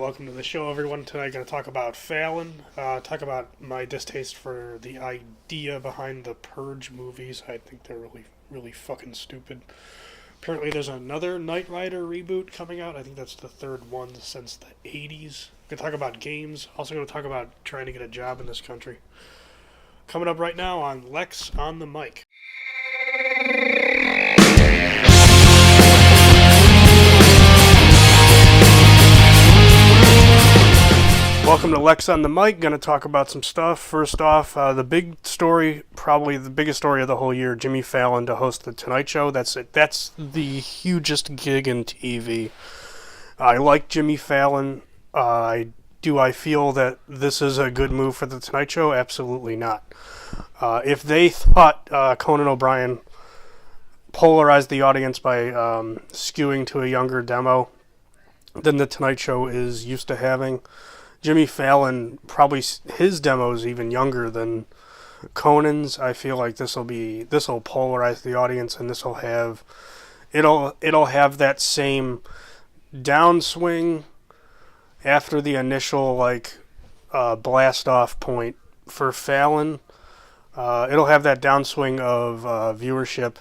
welcome to the show, everyone. Tonight, I'm going to talk about Fallon, talk about my distaste for the idea behind the Purge movies. I think they're really, really fucking stupid. Apparently, there's another Knight Rider reboot coming out. I think that's the third one since the 80s. I'm going to talk about games. Also, going to talk about trying to get a job in this country. Coming up right now on LexWattz On The MiC. Welcome to LexWattz On The MiC. Going to talk about some stuff. First off, the big story, probably the biggest story of the whole year, Jimmy Fallon to host The Tonight Show. That's it. That's the hugest gig in TV. I like Jimmy Fallon. Do I feel that this is a good move for The Tonight Show? Absolutely not. If they thought Conan O'Brien polarized the audience by skewing to a younger demo than The Tonight Show is used to having, Jimmy Fallon, probably his demo is even younger than Conan's. I feel like this will polarize the audience, and it'll have that same downswing after the initial blast off point for Fallon. It'll have that downswing of viewership.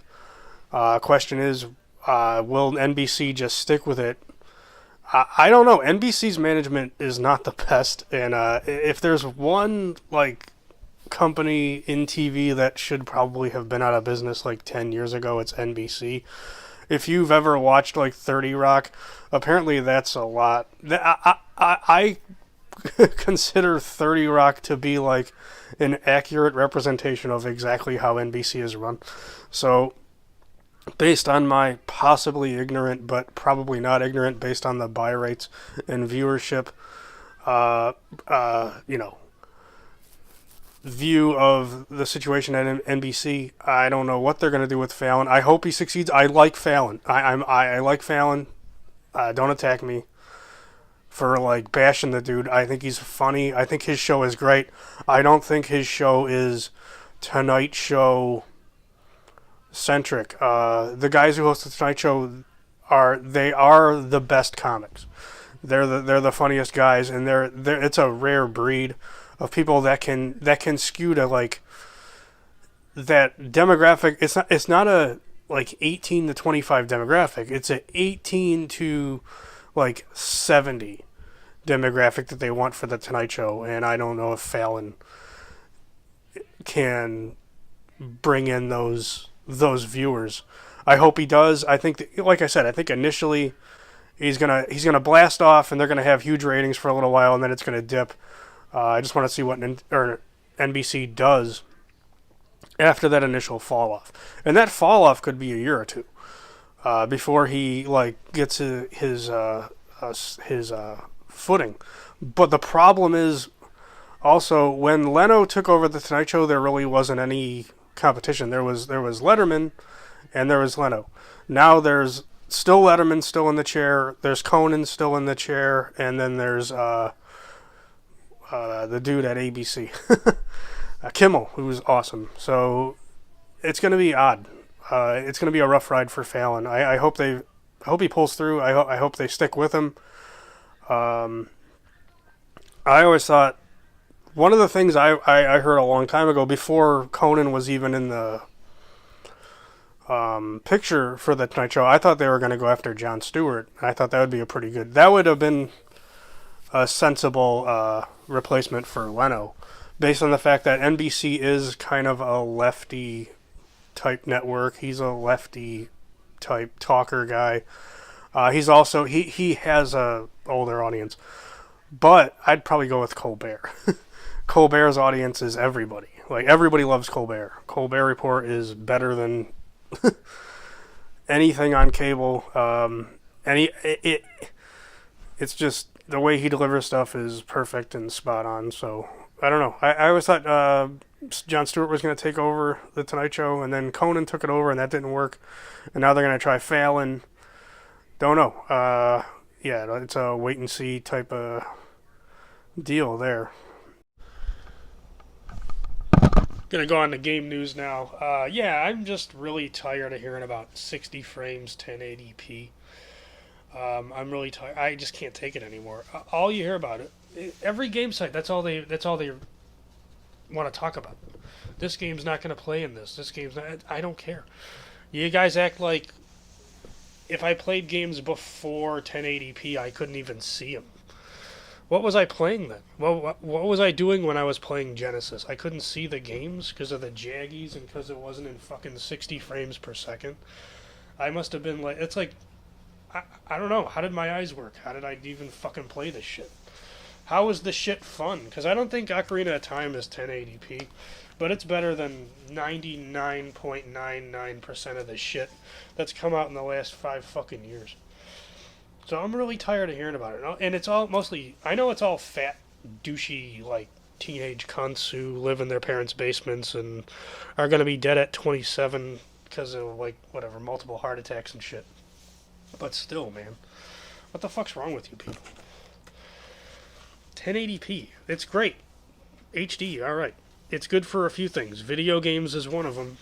Question is, will NBC just stick with it? I don't know. NBC's management is not the best, and if there's one company in TV that should probably have been out of business 10 years ago, it's NBC. If you've ever watched 30 Rock, apparently that's a lot. I consider 30 Rock to be an accurate representation of exactly how NBC is run. So, based on my possibly ignorant, but probably not ignorant, based on the buy rates and viewership, view of the situation at NBC, I don't know what they're going to do with Fallon. I hope he succeeds. I like Fallon. I like Fallon. Don't attack me for bashing the dude. I think he's funny. I think his show is great. I don't think his show is Tonight Show centric. The guys who host the Tonight Show are the best comics. They're the funniest guys, and it's a rare breed of people that can skew to that demographic. It's not a 18 to 25 demographic. It's a 18 to 70 demographic that they want for the Tonight Show, and I don't know if Fallon can bring in those viewers. I hope he does. I think like I said, I think initially he's gonna blast off, and they're gonna have huge ratings for a little while, and then it's gonna dip. I just want to see what NBC does after that initial fall off, and that fall off could be a year or two before he gets his footing. But the problem is also when Leno took over the Tonight Show, there really wasn't any competition. There was Letterman, and there was Leno. Now there's still Letterman still in the chair. There's Conan still in the chair, and then there's the dude at ABC, Kimmel, who was awesome. So it's going to be odd. It's going to be a rough ride for Fallon. I hope he pulls through. I hope they stick with him. I always thought one of the things I heard a long time ago, before Conan was even in the picture for the Tonight Show, I thought they were going to go after Jon Stewart. I thought that would be that would have been a sensible replacement for Leno, based on the fact that NBC is kind of a lefty type network. He's a lefty type talker guy. He's also he has a older audience, but I'd probably go with Colbert. Colbert's audience is everybody. Everybody loves Colbert. Colbert Report is better than anything on cable. It's just the way he delivers stuff is perfect and spot on. So I don't know. I always thought Jon Stewart was going to take over the Tonight Show, and then Conan took it over, and that didn't work. And now they're going to try Fallon. Don't know. Yeah, it's a wait and see type of deal there. Gonna go on to game news now. I'm just really tired of hearing about 60 frames, 1080p. I'm really tired. I just can't take it anymore. All you hear about it, every game site. That's all they want to talk about. This game's not going to play in this. This game's not. I don't care. You guys act like if I played games before 1080p, I couldn't even see them. What was I playing then? What was I doing when I was playing Genesis? I couldn't see the games because of the jaggies and because it wasn't in fucking 60 frames per second. I must have been like, it's like, I don't know. How did my eyes work? How did I even fucking play this shit? How is this shit fun? Because I don't think Ocarina of Time is 1080p, but it's better than 99.99% of the shit that's come out in the last 5 fucking years. So I'm really tired of hearing about it. And it's all mostly, I know it's all fat, douchey, like, teenage cunts who live in their parents' basements and are going to be dead at 27 because of, like, whatever, multiple heart attacks and shit. But still, man, what the fuck's wrong with you people? 1080p, it's great. HD, alright. It's good for a few things. Video games is one of them.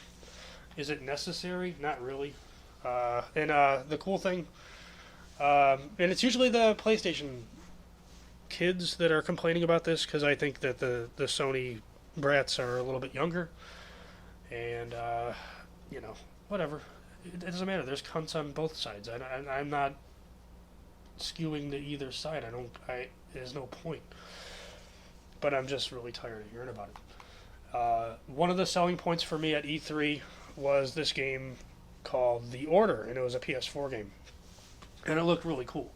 Is it necessary? Not really. The cool thing, and it's usually the PlayStation kids that are complaining about this because I think that the Sony brats are a little bit younger. And, whatever. It doesn't matter. There's cunts on both sides. I'm not skewing to either side. There's no point. But I'm just really tired of hearing about it. One of the selling points for me at E3 was this game called The Order, and it was a PS4 game. And it looked really cool.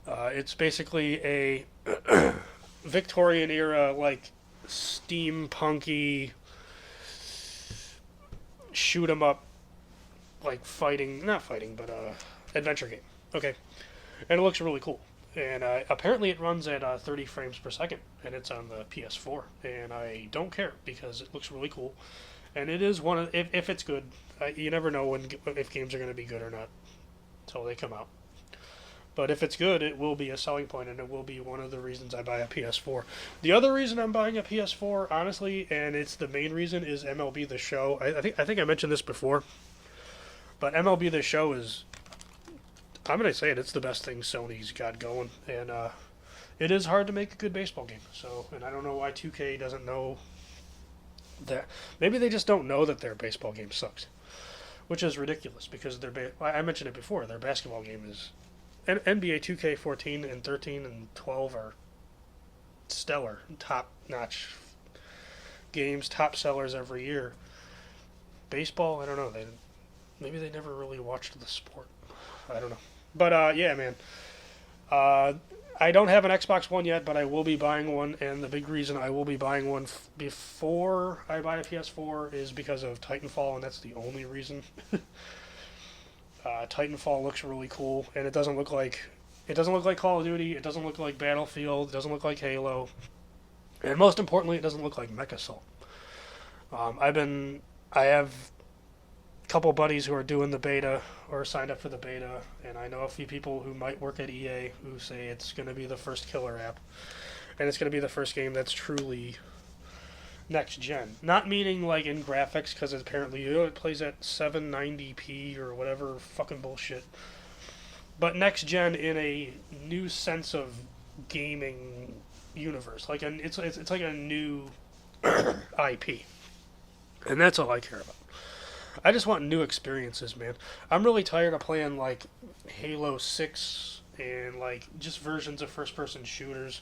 It's basically a Victorian era, like, steampunky, shoot 'em up, like not fighting, but adventure game. Okay. And it looks really cool. And apparently it runs at 30 frames per second, and it's on the PS4. And I don't care because it looks really cool. And it is one of, if it's good, you never know if games are going to be good or not until they come out. But if it's good, it will be a selling point, and it will be one of the reasons I buy a PS4. The other reason I'm buying a PS4, honestly, and it's the main reason, is MLB The Show. I think I mentioned this before, but MLB The Show is, I'm going to say it, it's the best thing Sony's got going, and it is hard to make a good baseball game. So, and I don't know why 2K doesn't know that. Maybe they just don't know that their baseball game sucks, which is ridiculous because I mentioned it before, their basketball game is, NBA 2K14 and 13 and 12 are stellar, top-notch games, top sellers every year. Baseball, I don't know. Maybe they never really watched the sport. I don't know. But, yeah, man. I don't have an Xbox One yet, but I will be buying one, and the big reason I will be buying one before I buy a PS4 is because of Titanfall, and that's the only reason. Titanfall looks really cool, and it doesn't look like Call of Duty. It doesn't look like Battlefield. It doesn't look like Halo, and most importantly, it doesn't look like Mech Assault. I have a couple buddies who are doing the beta or signed up for the beta, and I know a few people who might work at EA who say it's going to be the first killer app, and it's going to be the first game that's truly next gen. Not meaning like in graphics, because apparently it plays at 790p or whatever fucking bullshit. But next gen in a new sense of gaming universe. Like it's like a new IP, and that's all I care about. I just want new experiences, man. I'm really tired of playing like Halo 6 and like just versions of first-person shooters.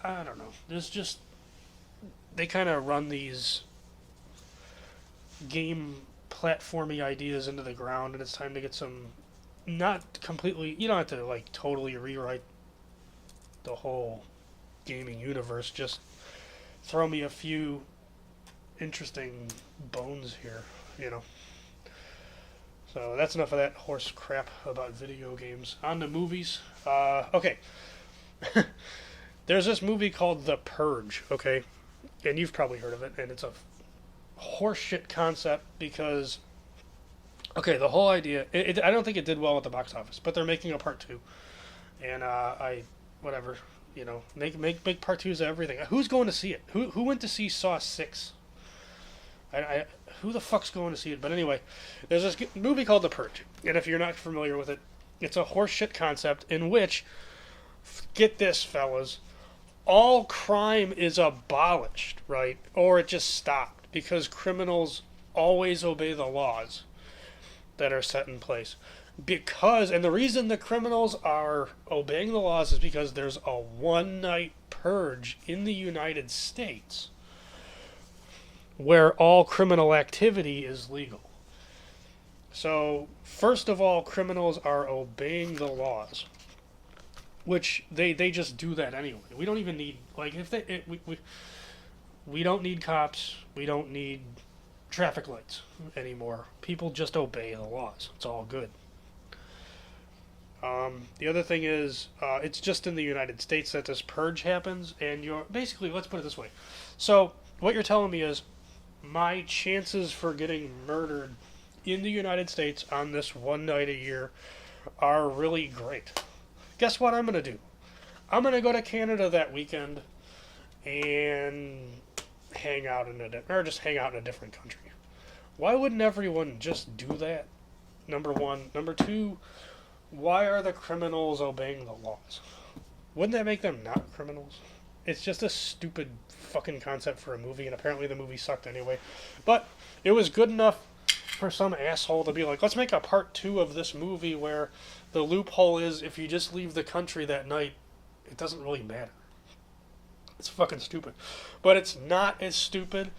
I don't know. There's just, they kind of run these game platformy ideas into the ground, and it's time to get some, not completely, you don't have to like totally rewrite the whole gaming universe, just throw me a few interesting bones here, you know. So that's enough of that horse crap about video games. On to movies. Okay. There's this movie called The Purge, okay? And you've probably heard of it, and it's a horseshit concept because, okay, the whole idea, I don't think it did well at the box office, but they're making a part 2. And whatever, you know, make part 2s of everything. Who's going to see it? Who went to see Saw 6? who the fuck's going to see it? But anyway, there's this movie called The Purge, and if you're not familiar with it, it's a horseshit concept in which, get this, fellas, all crime is abolished, right? Or it just stopped because criminals always obey the laws that are set in place. And the reason the criminals are obeying the laws is because there's a one-night purge in the United States where all criminal activity is legal. So, first of all, criminals are obeying the laws, which they just do that anyway. We don't even need, like, we don't need cops, we don't need traffic lights anymore. People just obey the laws. It's all good. The other thing is, it's just in the United States that this purge happens, and you're basically, let's put it this way. So, what you're telling me is, my chances for getting murdered in the United States on this one night a year are really great. Guess what I'm going to do? I'm going to go to Canada that weekend and hang out in just hang out in a different country. Why wouldn't everyone just do that? Number one. Number two, why are the criminals obeying the laws? Wouldn't that make them not criminals? It's just a stupid fucking concept for a movie, and apparently the movie sucked anyway. But it was good enough for some asshole to be like, let's make a part 2 of this movie where the loophole is if you just leave the country that night, it doesn't really matter. It's fucking stupid. But it's not as stupid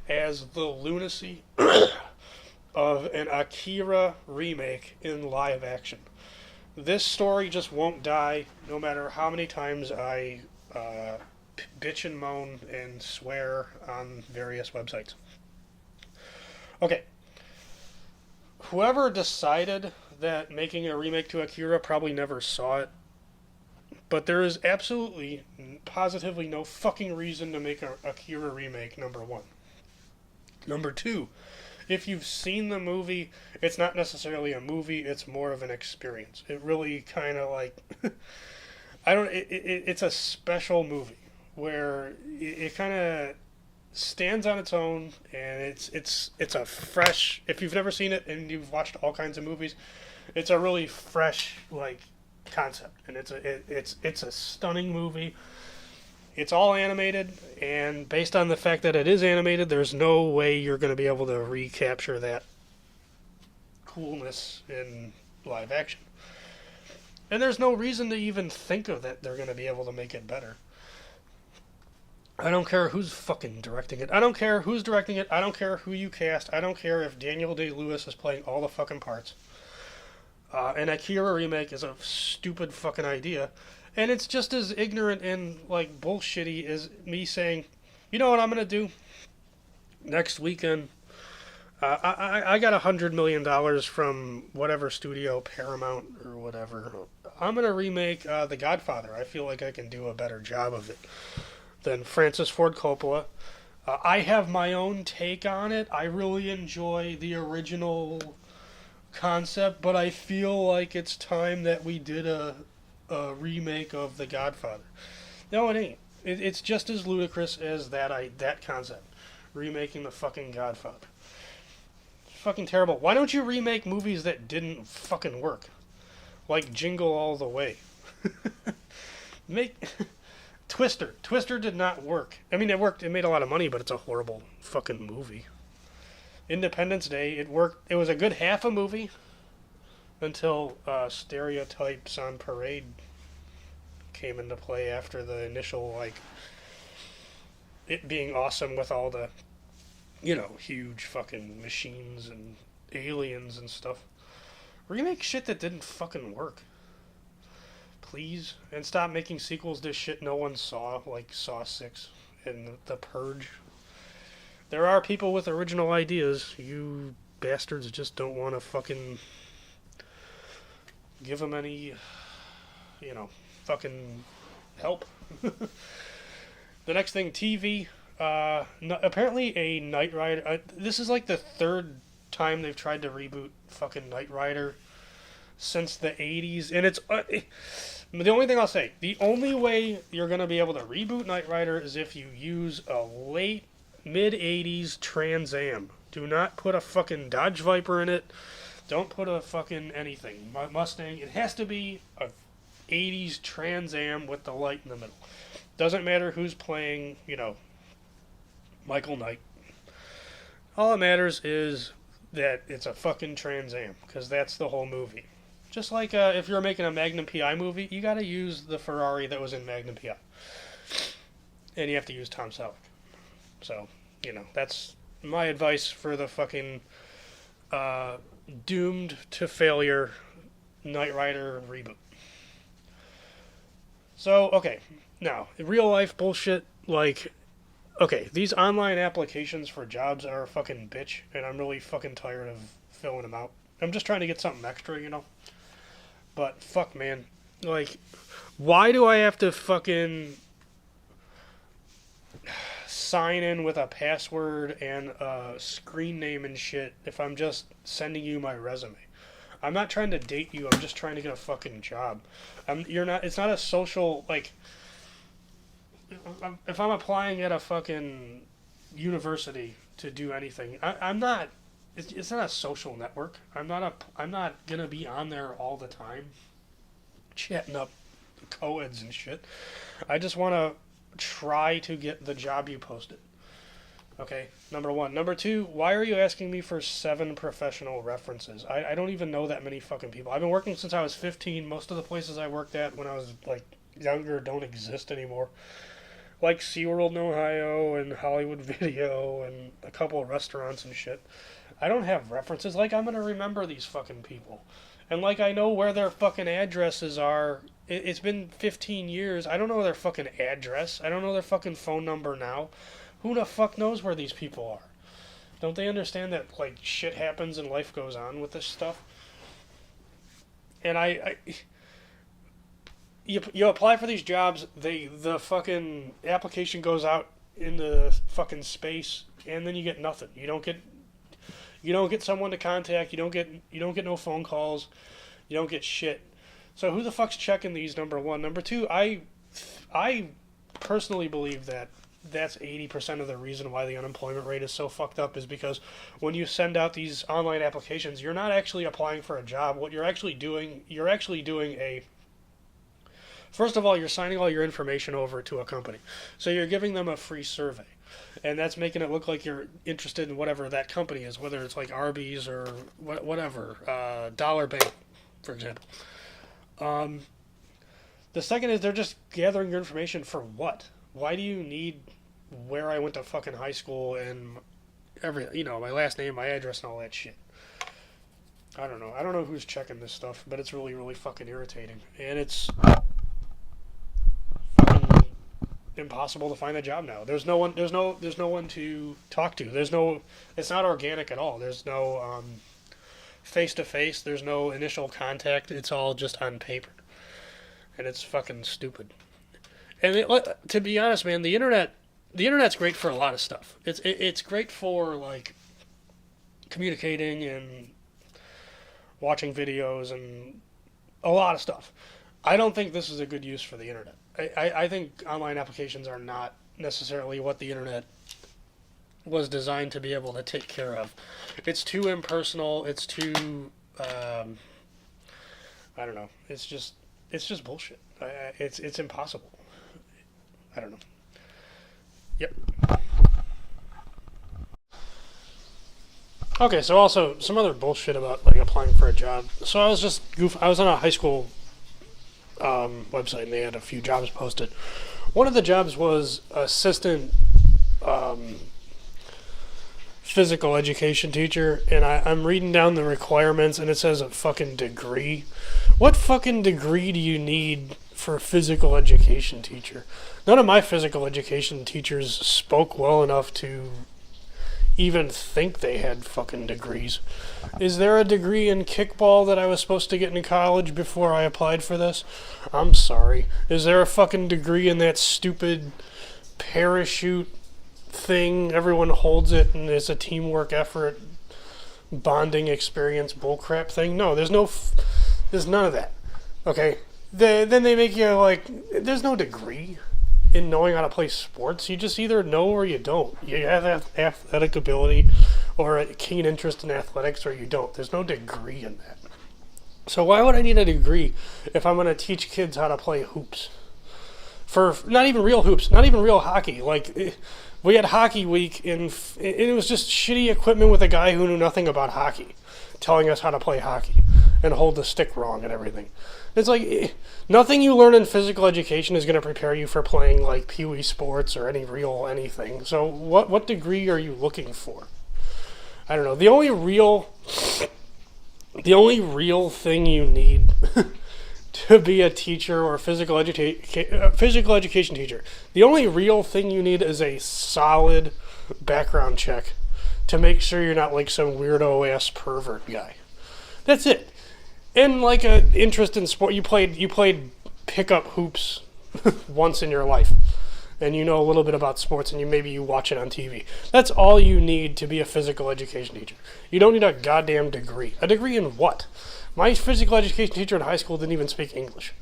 as the lunacy of an Akira remake in live action. This story just won't die, no matter how many times I bitch and moan and swear on various websites. Okay. Whoever decided that making a remake to Akira probably never saw it, but there is absolutely, positively no fucking reason to make a Akira remake, number one. Number two, if you've seen the movie, it's not necessarily a movie, it's more of an experience. It really kind of like... it's a special movie where it kind of stands on its own, and it's a fresh... If you've never seen it and you've watched all kinds of movies, it's a really fresh, like, concept. And it's a stunning movie. It's all animated, and based on the fact that it is animated, there's no way you're going to be able to recapture that coolness in live action. And there's no reason to even think of that they're going to be able to make it better. I don't care who's fucking directing it. I don't care who's directing it. I don't care who you cast. I don't care if Daniel Day-Lewis is playing all the fucking parts. An Akira remake is a stupid fucking idea. And it's just as ignorant and, like, bullshitty as me saying, you know what I'm going to do? Next weekend, I got $100 million from whatever studio, Paramount or whatever. I'm going to remake The Godfather. I feel like I can do a better job of it than Francis Ford Coppola. I have my own take on it. I really enjoy the original concept, but I feel like it's time that we did a remake of The Godfather. No, it ain't. It's just as ludicrous as that concept. Remaking the fucking Godfather. It's fucking terrible. Why don't you remake movies that didn't fucking work? Like Jingle All the Way. Twister. Twister did not work. I mean, it worked. It made a lot of money, but it's a horrible fucking movie. Independence Day, it worked. It was a good half a movie until Stereotypes on Parade came into play after the initial, like, it being awesome with all the, huge fucking machines and aliens and stuff. Remake shit that didn't fucking work. Please. And stop making sequels to shit no one saw, like Saw 6 and The Purge. There are people with original ideas. You bastards just don't want to fucking give them any, fucking help. The next thing, TV. Apparently a Knight Rider... this is like the third time they've tried to reboot fucking Knight Rider since the 80s. And it's... the only thing I'll say, the only way you're going to be able to reboot Knight Rider is if you use a late... mid-80s Trans Am. Do not put a fucking Dodge Viper in it. Don't put a fucking anything. Mustang. It has to be a 80s Trans Am with the light in the middle. Doesn't matter who's playing, Michael Knight. All that matters is that it's a fucking Trans Am, because that's the whole movie. Just like if you're making a Magnum PI movie, you gotta use the Ferrari that was in Magnum PI. And you have to use Tom Selleck. So, that's my advice for the fucking doomed to failure Knight Rider reboot. So, okay. Now, real life bullshit, okay, these online applications for jobs are a fucking bitch, and I'm really fucking tired of filling them out. I'm just trying to get something extra, But, fuck, man. Why do I have to fucking sign in with a password and a screen name and shit if I'm just sending you my resume? I'm not trying to date you, I'm just trying to get a fucking job. It's not a social, if I'm applying at a fucking university to do anything, I'm not. It's not a social network. I'm not gonna be on there all the time, chatting up co-eds and shit. I just want to try to get the job you posted. Okay, number one. Number two, why are you asking me for 7 professional references? I don't even know that many fucking people. I've been working since I was 15. Most of the places I worked at when I was younger don't exist anymore. Like SeaWorld in Ohio and Hollywood Video and a couple of restaurants and shit. I don't have references. I'm going to remember these fucking people. And I know where their fucking addresses are. It's been 15 years. I don't know their fucking address. I don't know their fucking phone number now. Who the fuck knows where these people are? Don't they understand that, shit happens and life goes on with this stuff? And you apply for these jobs, the fucking application goes out in the fucking space, and then you get nothing. You don't get someone to contact. You don't get no phone calls. You don't get shit. So who the fuck's checking these? Number one. Number two, I personally believe that that's 80% of the reason why the unemployment rate is so fucked up, is because when you send out these online applications, you're not actually applying for a job. What you're actually doing first of all, you're signing all your information over to a company. So you're giving them a free survey. And that's making it look like you're interested in whatever that company is, whether it's Arby's or whatever, Dollar Bank, for example. The second is they're just gathering your information for what? Why do you need where I went to fucking high school and my last name, my address, and all that shit? I don't know. I don't know who's checking this stuff, but it's really, really fucking irritating. And it's fucking impossible to find a job now. There's no one to talk to. It's not organic at all. There's no face to face. There's no initial contact. It's all just on paper. And it's fucking stupid. And to be honest, man, the internet's great for a lot of stuff. It's great for communicating and watching videos and a lot of stuff. I don't think this is a good use for the internet. I think online applications are not necessarily what the internet was designed to be able to take care of. It's too impersonal. It's too I don't know. It's just bullshit. It's impossible. I don't know. Yep. Okay, so also some other bullshit about applying for a job. So I was on a high school website, and they had a few jobs posted. One of the jobs was assistant physical education teacher, and I'm reading down the requirements, and it says a fucking degree. What fucking degree do you need for a physical education teacher? None of my physical education teachers spoke well enough to even think they had fucking degrees. Is there a degree in kickball that I was supposed to get in college before I applied for this? I'm sorry. Is there a fucking degree in that stupid parachute thing? Everyone holds it and it's a teamwork effort, bonding experience bullcrap thing? No, there's none of that. Okay? Then they make you there's no degree in knowing how to play sports. You just either know or you don't. You have athletic ability, or a keen interest in athletics or you don't. There's no degree in that. So why would I need a degree if I'm going to teach kids how to play hoops? For not even real hoops, not even real hockey. Like, we had hockey week, and it was just shitty equipment with a guy who knew nothing about hockey telling us how to play hockey and hold the stick wrong and everything. It's like, nothing you learn in physical education is going to prepare you for playing, like, Pee-wee sports or any real anything. So what degree are you looking for? I don't know. The only real thing you need to be a teacher or physical education teacher, the only real thing you need is a solid background check to make sure you're not like some weirdo ass pervert guy. That's it. And like an interest in sport, you played pickup hoops once in your life, and you know a little bit about sports, and maybe you watch it on TV. That's all you need to be a physical education teacher. You don't need a goddamn degree. A degree in what? My physical education teacher in high school didn't even speak English.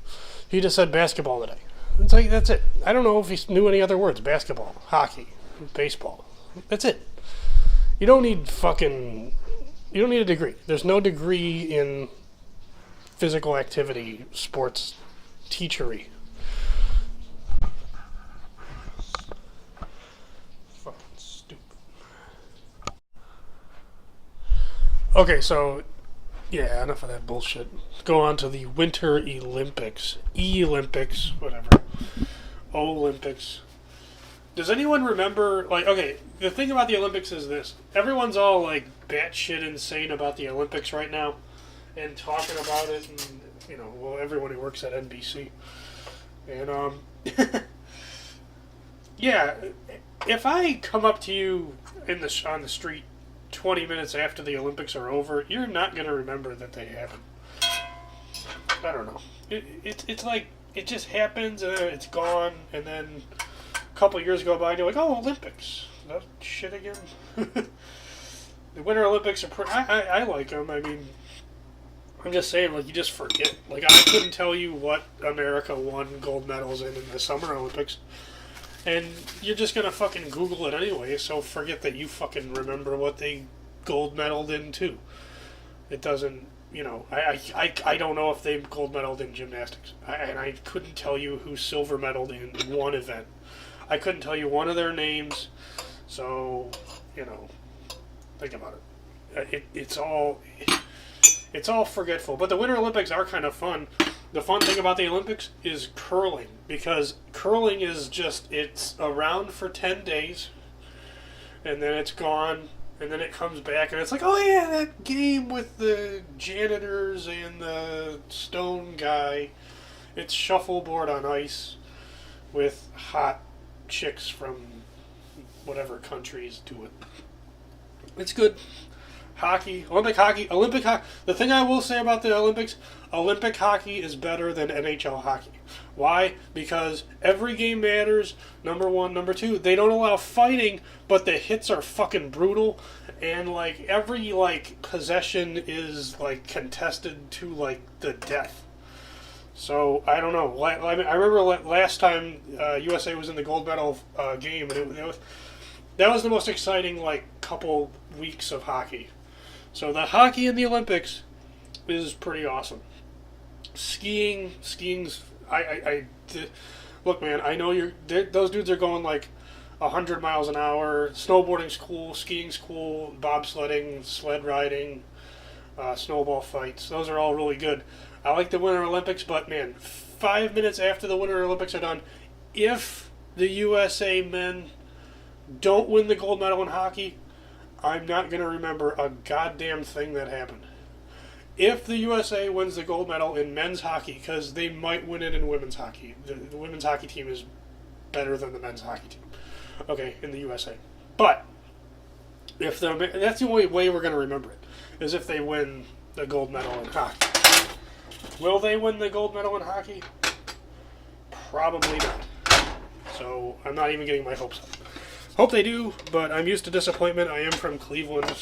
He just said basketball today. It's like, that's it. I don't know if he knew any other words. Basketball, hockey, baseball. That's it. You don't need a degree. There's no degree in physical activity, sports, teachery. Fucking stupid. Okay, so, yeah, enough of that bullshit. Let's go on to the Winter Olympics. E-Olympics, whatever. Olympics. Does anyone remember, like, okay, the thing about the Olympics is this. Everyone's all, like, batshit insane about the Olympics right now and talking about it, and, you know, well, everyone who works at NBC. And, yeah, if I come up to you on the street 20 minutes after the Olympics are over, you're not going to remember that they happened. I don't know. It's like, it just happens, and then it's gone, and then a couple years go by, and you're like, oh, Olympics. That shit again? The Winter Olympics are I like them. I mean, I'm just saying, like, you just forget. Like, I couldn't tell you what America won gold medals in the Summer Olympics. And you're just going to fucking Google it anyway, so forget that you fucking remember what they gold medaled in, too. It doesn't, you know, I don't know if they gold medaled in gymnastics. And I couldn't tell you who silver medaled in one event. I couldn't tell you one of their names, so, you know, think about it. It's all forgetful. But the Winter Olympics are kind of fun. The fun thing about the Olympics is curling, because curling is just, it's around for 10 days, and then it's gone, and then it comes back, and it's like, oh yeah, that game with the janitors and the stone guy. It's shuffleboard on ice with hot chicks from whatever countries do it. It's good. Olympic hockey. The thing I will say about the Olympics, Olympic hockey is better than NHL hockey. Why? Because every game matters, number one. Number two, they don't allow fighting, but the hits are fucking brutal, and, like, every, like, possession is, like, contested to, like, the death. So, I don't know. I remember last time USA was in the gold medal game, and that was the most exciting, like, couple weeks of hockey. So the hockey in the Olympics is pretty awesome. Skiing's, look, man, I know those dudes are going like 100 miles an hour. Snowboarding's cool, skiing's cool, bobsledding, sled riding, snowball fights. Those are all really good. I like the Winter Olympics, but man, 5 minutes after the Winter Olympics are done, if the USA men don't win the gold medal in hockey, I'm not going to remember a goddamn thing that happened. If the USA wins the gold medal in men's hockey, because they might win it in women's hockey. The women's hockey team is better than the men's hockey team. Okay, in the USA. But that's the only way we're going to remember it, is if they win the gold medal in hockey. Will they win the gold medal in hockey? Probably not. So I'm not even getting my hopes up. Hope they do, but I'm used to disappointment. I am from Cleveland,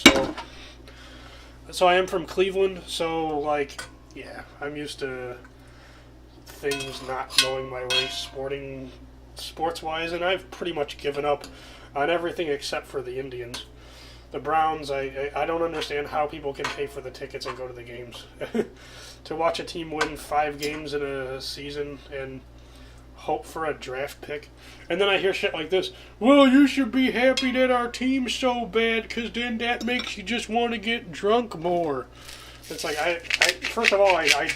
so like, yeah, I'm used to things not going my way sports-wise, and I've pretty much given up on everything except for the Indians. The Browns, I don't understand how people can pay for the tickets and go to the games. To watch a team win 5 games in a season and hope for a draft pick. And then I hear shit like this. Well, you should be happy that our team's so bad because then that makes you just want to get drunk more. It's like, first of all, I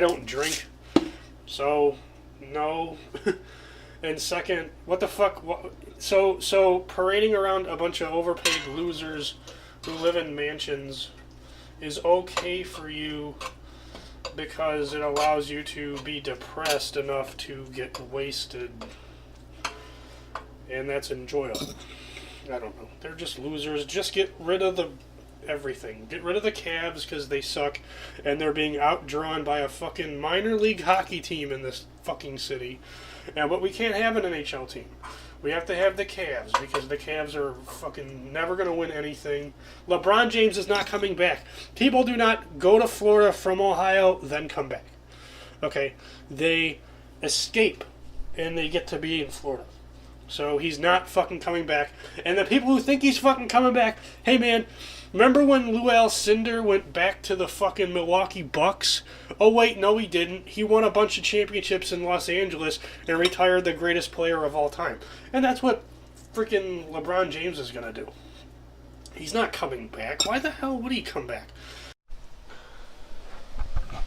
don't drink. So, no. And second, what the fuck? So parading around a bunch of overpaid losers who live in mansions is okay for you because it allows you to be depressed enough to get wasted. And that's enjoyable. I don't know. They're just losers. Just get rid of everything. Get rid of the Cavs because they suck and they're being outdrawn by a fucking minor league hockey team in this fucking city. But we can't have an NHL team. We have to have the Cavs because the Cavs are fucking never going to win anything. LeBron James is not coming back. People do not go to Florida from Ohio, then come back. Okay? They escape, and they get to be in Florida. So he's not fucking coming back. And the people who think he's fucking coming back, hey man, remember when Lou Alcindor went back to the fucking Milwaukee Bucks? Oh wait, no he didn't. He won a bunch of championships in Los Angeles and retired the greatest player of all time. And that's what freaking LeBron James is going to do. He's not coming back. Why the hell would he come back?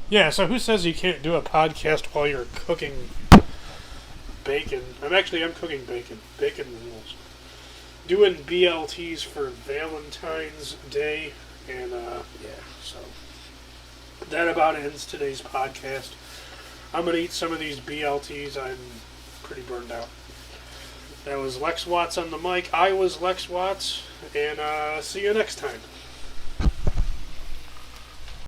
Yeah, so who says you can't do a podcast while you're cooking bacon? I'm cooking bacon. Bacon rules. Doing BLTs for Valentine's Day, and so that about ends today's podcast. I'm going to eat some of these BLTs. I'm pretty burned out. That was LexWattz on the mic. I was LexWattz, and see you next time.